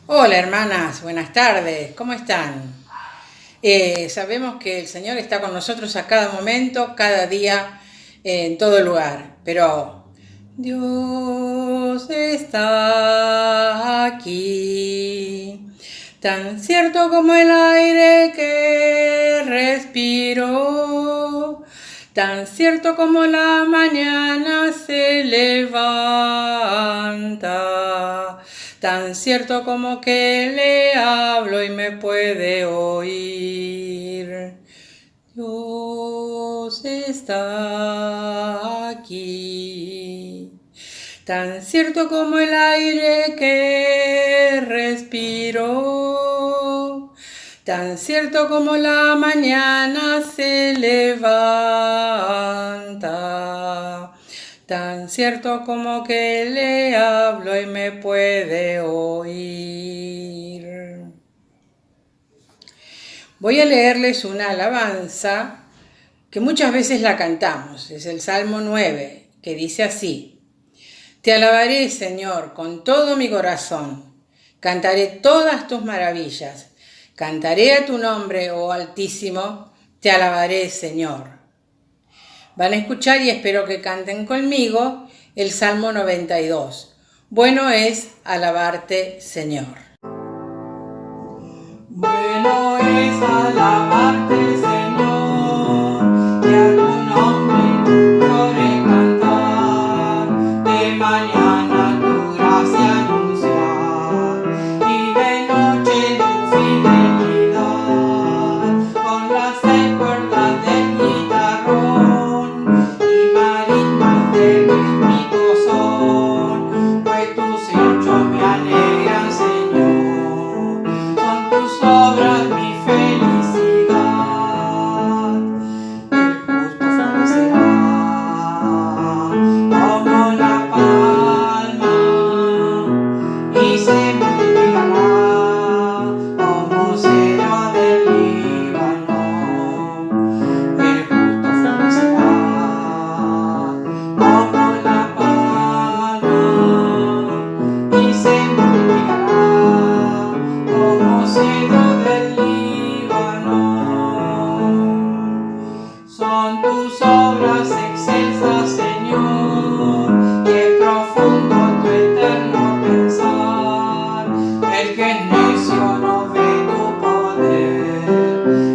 Hola hermanas, buenas tardes, ¿cómo están? Sabemos que el Señor está con nosotros a cada momento, cada día, en todo lugar, pero Dios está aquí, tan cierto como el aire que respiro, tan cierto como la mañana se levanta, tan cierto como que le hablo y me puede oír. Dios está aquí, tan cierto como el aire que respiro, tan cierto como la mañana se levanta, tan cierto como que le hablo y me puede oír. Voy a leerles una alabanza que muchas veces la cantamos. Es el Salmo 9, que dice así: Te alabaré, Señor, con todo mi corazón. Cantaré todas tus maravillas. Cantaré a tu nombre, oh Altísimo. Te alabaré, Señor. Van a escuchar y espero que canten conmigo el Salmo 92. Bueno es alabarte, Señor. Bueno es alabarte, Señor, y a tu nombre yo he cantar, de mañana tu gracia anunciar, y de noche tu fidelidad, con las 6 cuerdas del guitarrón y marismas de rítmico son, pues tus hechos me alegran, Señor. Tus obras mi felicidad, el justo florecerá como la palma y se multiplicará como cedro del Líbano. El justo florecerá como la palma y se multiplicará como cedro del Líbano. Son tus obras excelsas, Señor, y es profundo tu eterno pensar. El que es necio no ve tu poder,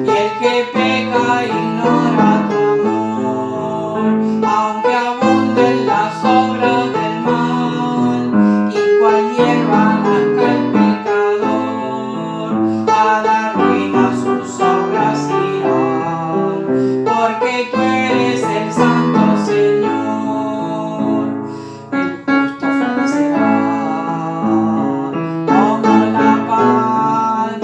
y el que peca ignora tu amor. Aunque abunden las obras del mal, y cual hierba nazca el pecador, a la ruina sus obras irán, porque tú eres el Santo Señor. El justo florecerá como la palma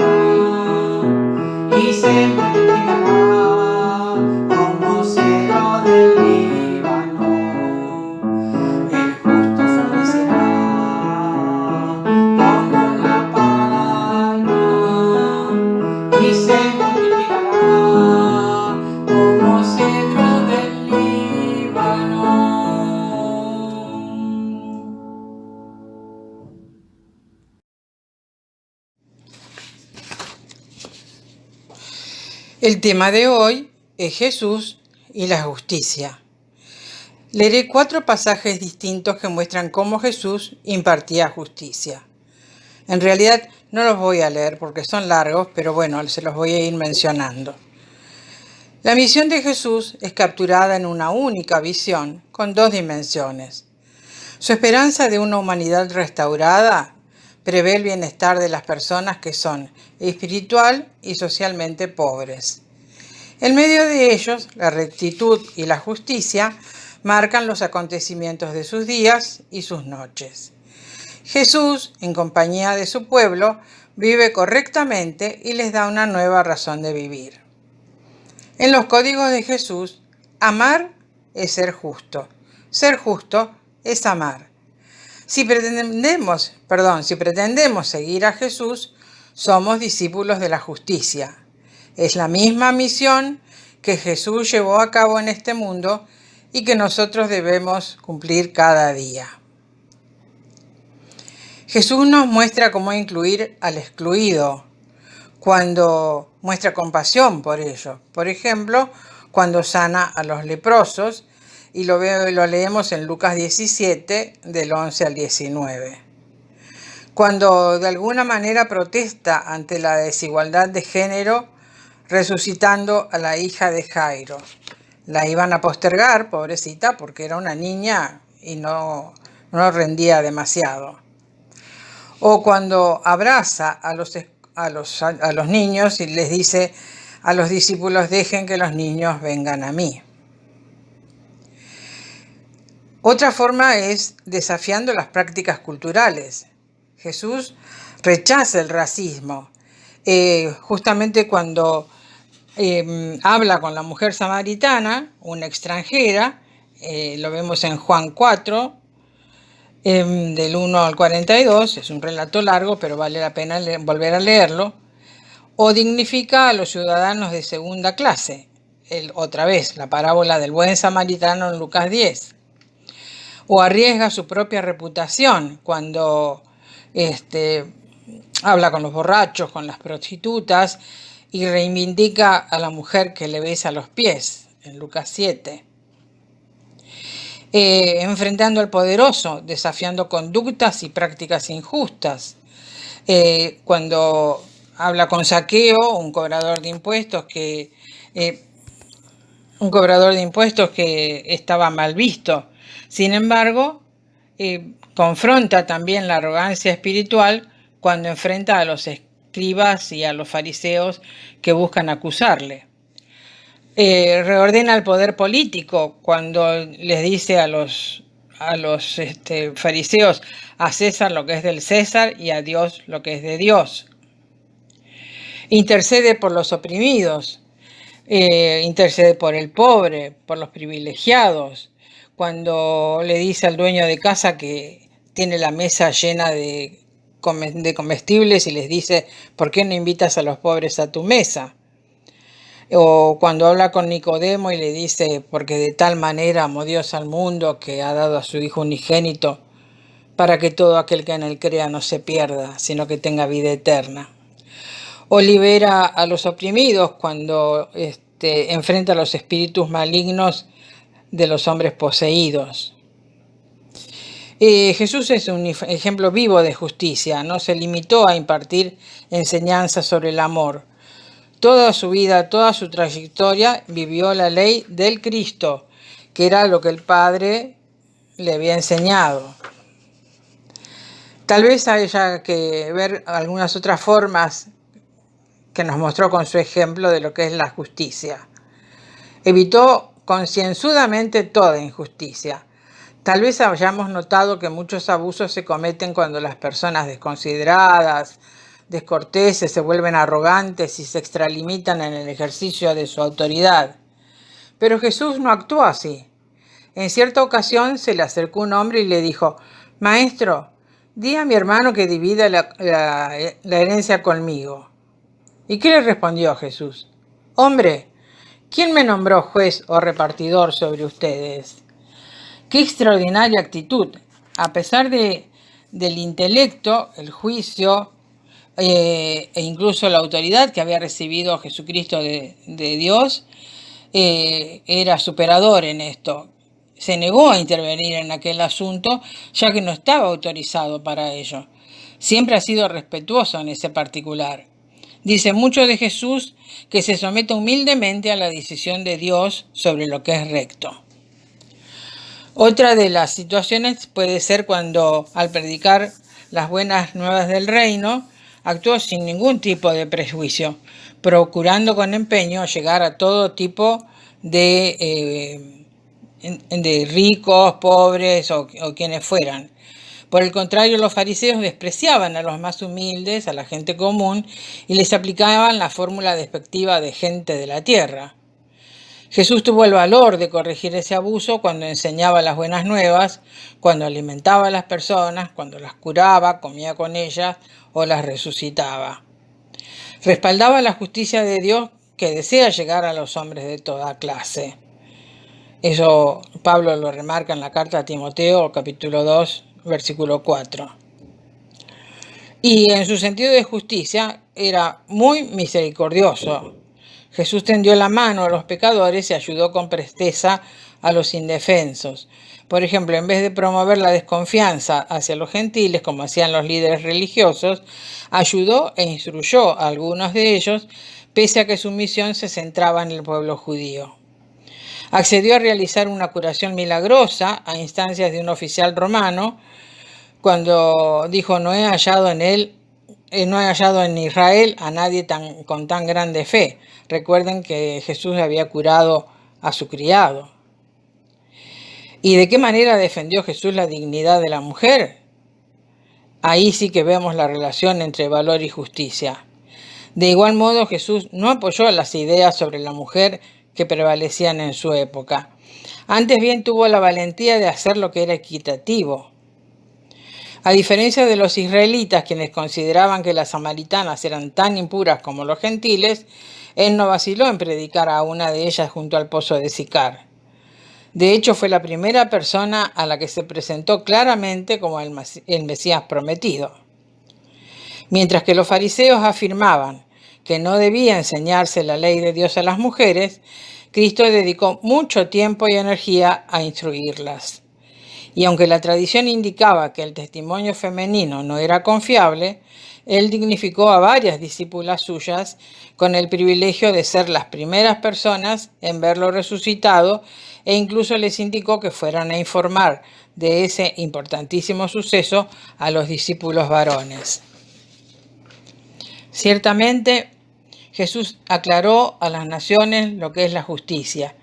y se multiplicará como cedro del Líbano. El justo florecerá como la palma y se multiplicará como cedro del Líbano. El tema de hoy es Jesús y la justicia. Leeré 4 pasajes distintos que muestran cómo Jesús impartía justicia. En realidad no los voy a leer porque son largos, pero bueno, se los voy a ir mencionando. La misión de Jesús es capturada en una única visión, con 2 dimensiones. Su esperanza de una humanidad restaurada prevé el bienestar de las personas que son espiritual y socialmente pobres. En medio de ellos, la rectitud y la justicia marcan los acontecimientos de sus días y sus noches. Jesús, en compañía de su pueblo, vive correctamente y les da una nueva razón de vivir. En los códigos de Jesús, amar es ser justo es amar. Si pretendemos seguir a Jesús, somos discípulos de la justicia. Es la misma misión que Jesús llevó a cabo en este mundo y que nosotros debemos cumplir cada día. Jesús nos muestra cómo incluir al excluido cuando muestra compasión por ellos. Por ejemplo, cuando sana a los leprosos, y lo leemos en Lucas 17, del 11 al 19. Cuando de alguna manera protesta ante la desigualdad de género, resucitando a la hija de Jairo. La iban a postergar, pobrecita, porque era una niña y no rendía demasiado. O cuando abraza a los niños y les dice a los discípulos: dejen que los niños vengan a mí. Otra forma es desafiando las prácticas culturales. Jesús rechaza el racismo. Justamente cuando habla con la mujer samaritana, una extranjera, lo vemos en Juan 4, del 1 al 42, es un relato largo, pero vale la pena volver a leerlo. O dignifica a los ciudadanos de segunda clase, otra vez la parábola del buen samaritano en Lucas 10. O arriesga su propia reputación cuando habla con los borrachos, con las prostitutas, y reivindica a la mujer que le besa los pies en Lucas 7. Enfrentando al poderoso, desafiando conductas y prácticas injustas. Cuando habla con Zaqueo, un cobrador de impuestos que estaba mal visto. Sin embargo, confronta también la arrogancia espiritual cuando enfrenta a los escribas y a los fariseos que buscan acusarle. Reordena el poder político cuando les dice a los fariseos: a César lo que es del César y a Dios lo que es de Dios. Intercede por los oprimidos, intercede por el pobre, por los privilegiados. Cuando le dice al dueño de casa que tiene la mesa llena de comestibles y les dice: ¿por qué no invitas a los pobres a tu mesa? O cuando habla con Nicodemo y le dice: porque de tal manera amó Dios al mundo que ha dado a su Hijo unigénito, para que todo aquel que en él crea no se pierda, sino que tenga vida eterna. O libera a los oprimidos cuando enfrenta a los espíritus malignos de los hombres poseídos. Jesús es un ejemplo vivo de justicia. No se limitó a impartir enseñanzas sobre el amor. Toda su vida, toda su trayectoria vivió la ley del Cristo, que era lo que el Padre le había enseñado. Tal vez haya que ver algunas otras formas que nos mostró con su ejemplo de lo que es la justicia. Evitó concienzudamente toda injusticia. Tal vez hayamos notado que muchos abusos se cometen cuando las personas desconsideradas, descorteses, se vuelven arrogantes y se extralimitan en el ejercicio de su autoridad. Pero Jesús no actuó así. En cierta ocasión se le acercó un hombre y le dijo: Maestro, di a mi hermano que divida la herencia conmigo. ¿Y qué le respondió Jesús? Hombre, ¿quién me nombró juez o repartidor sobre ustedes? ¡Qué extraordinaria actitud! A pesar del intelecto, el juicio e incluso la autoridad que había recibido Jesucristo de Dios, era superador en esto. Se negó a intervenir en aquel asunto, ya que no estaba autorizado para ello. Siempre ha sido respetuoso en ese particular. Dice mucho de Jesús que se somete humildemente a la decisión de Dios sobre lo que es recto. Otra de las situaciones puede ser cuando, al predicar las buenas nuevas del reino, actuó sin ningún tipo de prejuicio, procurando con empeño llegar a todo tipo de ricos, pobres o quienes fueran. Por el contrario, los fariseos despreciaban a los más humildes, a la gente común, y les aplicaban la fórmula despectiva de gente de la tierra. Jesús tuvo el valor de corregir ese abuso cuando enseñaba las buenas nuevas, cuando alimentaba a las personas, cuando las curaba, comía con ellas o las resucitaba. Respaldaba la justicia de Dios que desea llegar a los hombres de toda clase. Eso Pablo lo remarca en la carta a Timoteo, capítulo 2, versículo 4. Y en su sentido de justicia era muy misericordioso. Jesús tendió la mano a los pecadores y ayudó con presteza a los indefensos. Por ejemplo, en vez de promover la desconfianza hacia los gentiles, como hacían los líderes religiosos, ayudó e instruyó a algunos de ellos, pese a que su misión se centraba en el pueblo judío. Accedió a realizar una curación milagrosa a instancias de un oficial romano, cuando dijo: no he hallado en Israel a nadie con tan grande fe. Recuerden que Jesús había curado a su criado. ¿Y de qué manera defendió Jesús la dignidad de la mujer? Ahí sí que vemos la relación entre valor y justicia. De igual modo, Jesús no apoyó las ideas sobre la mujer que prevalecían en su época. Antes bien tuvo la valentía de hacer lo que era equitativo. A diferencia de los israelitas, quienes consideraban que las samaritanas eran tan impuras como los gentiles, él no vaciló en predicar a una de ellas junto al pozo de Sicar. De hecho, fue la primera persona a la que se presentó claramente como el Mesías prometido. Mientras que los fariseos afirmaban que no debía enseñarse la ley de Dios a las mujeres, Cristo dedicó mucho tiempo y energía a instruirlas. Y aunque la tradición indicaba que el testimonio femenino no era confiable, él dignificó a varias discípulas suyas con el privilegio de ser las primeras personas en verlo resucitado, e incluso les indicó que fueran a informar de ese importantísimo suceso a los discípulos varones. Ciertamente, Jesús aclaró a las naciones lo que es la justicia,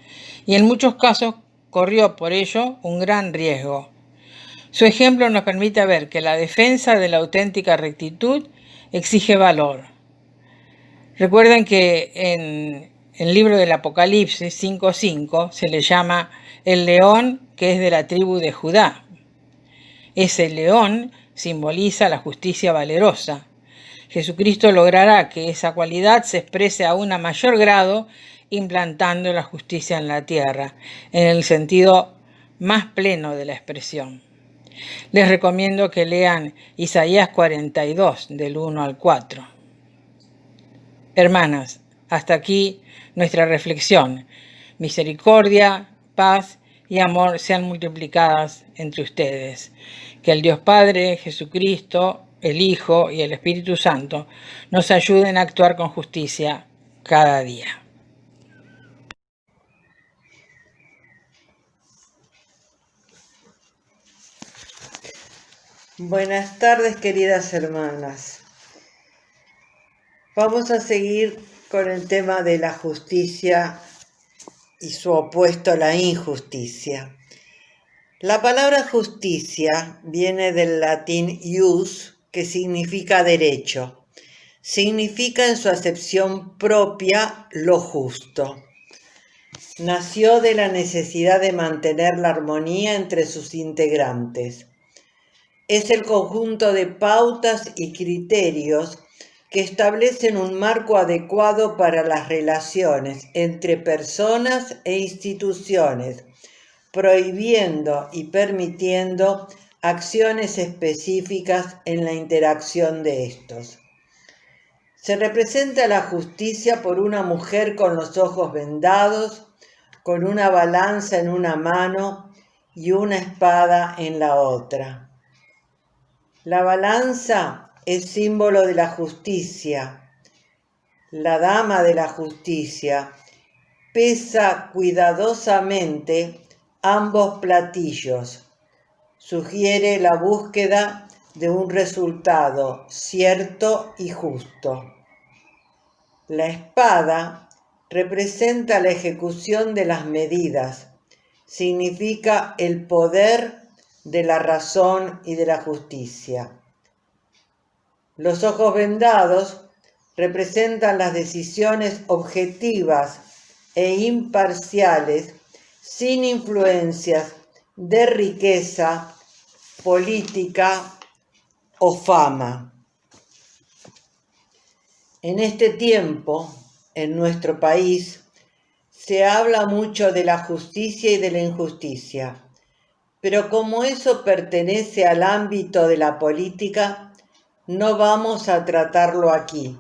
y en muchos casos corrió por ello un gran riesgo. Su ejemplo nos permite ver que la defensa de la auténtica rectitud exige valor. Recuerden que en el libro del Apocalipsis 5:5 se le llama el león que es de la tribu de Judá. Ese león simboliza la justicia valerosa. Jesucristo logrará que esa cualidad se exprese a un mayor grado implantando la justicia en la tierra, en el sentido más pleno de la expresión. Les recomiendo que lean Isaías 42, del 1 al 4. Hermanas, hasta aquí nuestra reflexión. Misericordia, paz y amor sean multiplicadas entre ustedes. Que el Dios Padre, Jesucristo, el Hijo y el Espíritu Santo nos ayuden a actuar con justicia cada día. Buenas tardes, queridas hermanas. Vamos a seguir con el tema de la justicia y su opuesto, la injusticia. La palabra justicia viene del latín ius, que significa derecho. Significa en su acepción propia lo justo. Nació de la necesidad de mantener la armonía entre sus integrantes. Es el conjunto de pautas y criterios que establecen un marco adecuado para las relaciones entre personas e instituciones, prohibiendo y permitiendo acciones específicas en la interacción de estos. Se representa la justicia por una mujer con los ojos vendados, con una balanza en una mano y una espada en la otra. La balanza es símbolo de la justicia. La dama de la justicia pesa cuidadosamente ambos platillos. Sugiere la búsqueda de un resultado cierto y justo. La espada representa la ejecución de las medidas. Significa el poder de la razón y de la justicia. Los ojos vendados representan las decisiones objetivas e imparciales, sin influencias de riqueza, política o fama. En este tiempo, en nuestro país, se habla mucho de la justicia y de la injusticia. Pero como eso pertenece al ámbito de la política, no vamos a tratarlo aquí.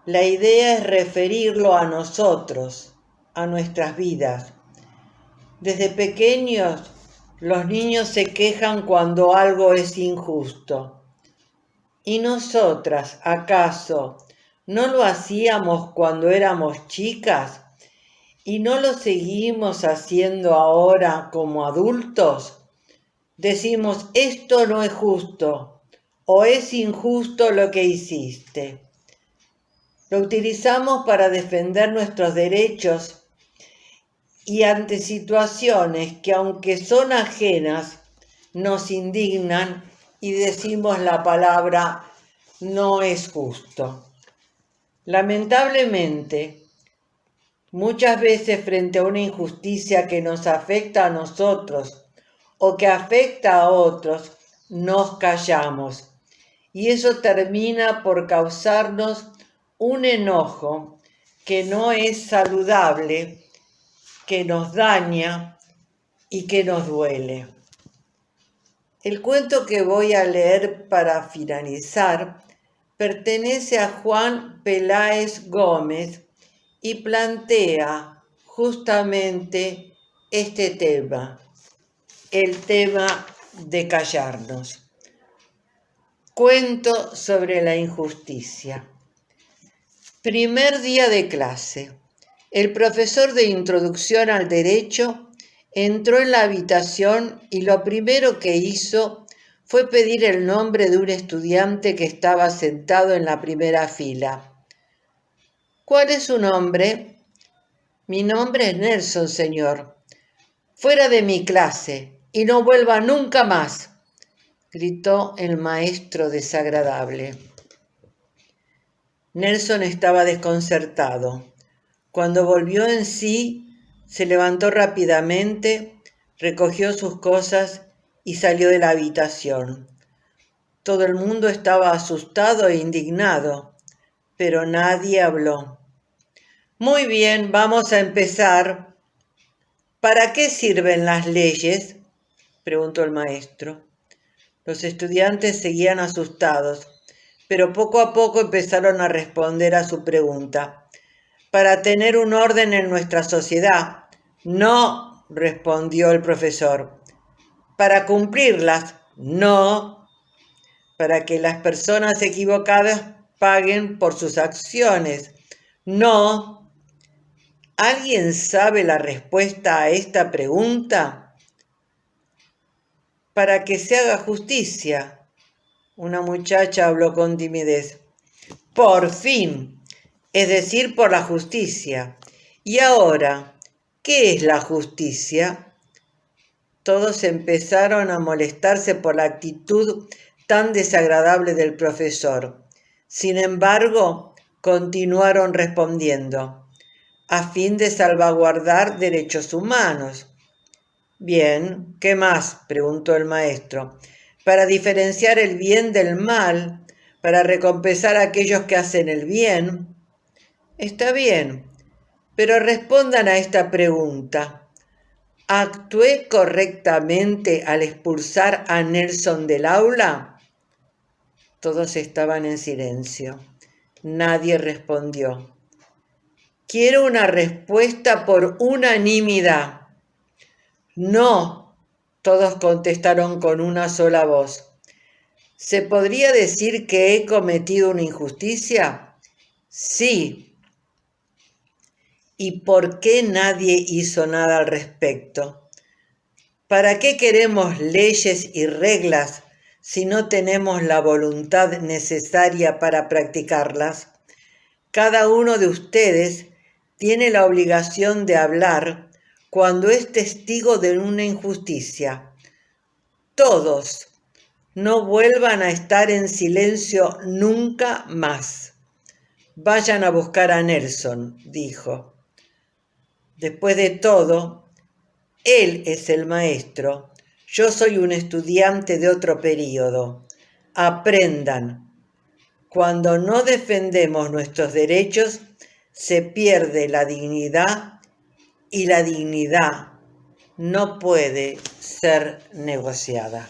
La idea es referirlo a nosotros, a nuestras vidas. Desde pequeños, los niños se quejan cuando algo es injusto. ¿Y nosotras, acaso, no lo hacíamos cuando éramos chicas? ¿Y no lo seguimos haciendo ahora como adultos? Decimos, esto no es justo, o es injusto lo que hiciste. Lo utilizamos para defender nuestros derechos y ante situaciones que, aunque son ajenas, nos indignan y decimos la palabra no es justo. Lamentablemente, muchas veces frente a una injusticia que nos afecta a nosotros o que afecta a otros, nos callamos y eso termina por causarnos un enojo que no es saludable, que nos daña y que nos duele. El cuento que voy a leer para finalizar pertenece a Juan Peláez Gómez y plantea justamente este tema, el tema de callarnos. Cuento sobre la injusticia. Primer día de clase. El profesor de Introducción al Derecho entró en la habitación y lo primero que hizo fue pedir el nombre de un estudiante que estaba sentado en la primera fila. ¿Cuál es su nombre? Mi nombre es Nelson, señor. Fuera de mi clase y no vuelva nunca más, gritó el maestro desagradable. Nelson estaba desconcertado. Cuando volvió en sí, se levantó rápidamente, recogió sus cosas y salió de la habitación. Todo el mundo estaba asustado e indignado, pero nadie habló. Muy bien, vamos a empezar. ¿Para qué sirven las leyes?, preguntó el maestro. Los estudiantes seguían asustados, pero poco a poco empezaron a responder a su pregunta. Para tener un orden en nuestra sociedad. No, respondió el profesor. Para cumplirlas. No. Para que las personas equivocadas paguen por sus acciones. No. ¿Alguien sabe la respuesta a esta pregunta? Para que se haga justicia. Una muchacha habló con timidez. Por fin. Es decir, por la justicia. Y ahora, ¿qué es la justicia? Todos empezaron a molestarse por la actitud tan desagradable del profesor. Sin embargo, continuaron respondiendo, a fin de salvaguardar derechos humanos. Bien, ¿qué más?, preguntó el maestro. Para diferenciar el bien del mal, para recompensar a aquellos que hacen el bien. Está bien, pero respondan a esta pregunta. ¿Actué correctamente al expulsar a Nelson del aula? Todos estaban en silencio. Nadie respondió. Quiero una respuesta por unanimidad. No, todos contestaron con una sola voz. ¿Se podría decir que he cometido una injusticia? Sí. ¿Y por qué nadie hizo nada al respecto? ¿Para qué queremos leyes y reglas si no tenemos la voluntad necesaria para practicarlas? Cada uno de ustedes tiene la obligación de hablar cuando es testigo de una injusticia. Todos, no vuelvan a estar en silencio nunca más. Vayan a buscar a Nelson, dijo. Después de todo, él es el maestro. Yo soy un estudiante de otro período. Aprendan. Cuando no defendemos nuestros derechos, se pierde la dignidad y la dignidad no puede ser negociada.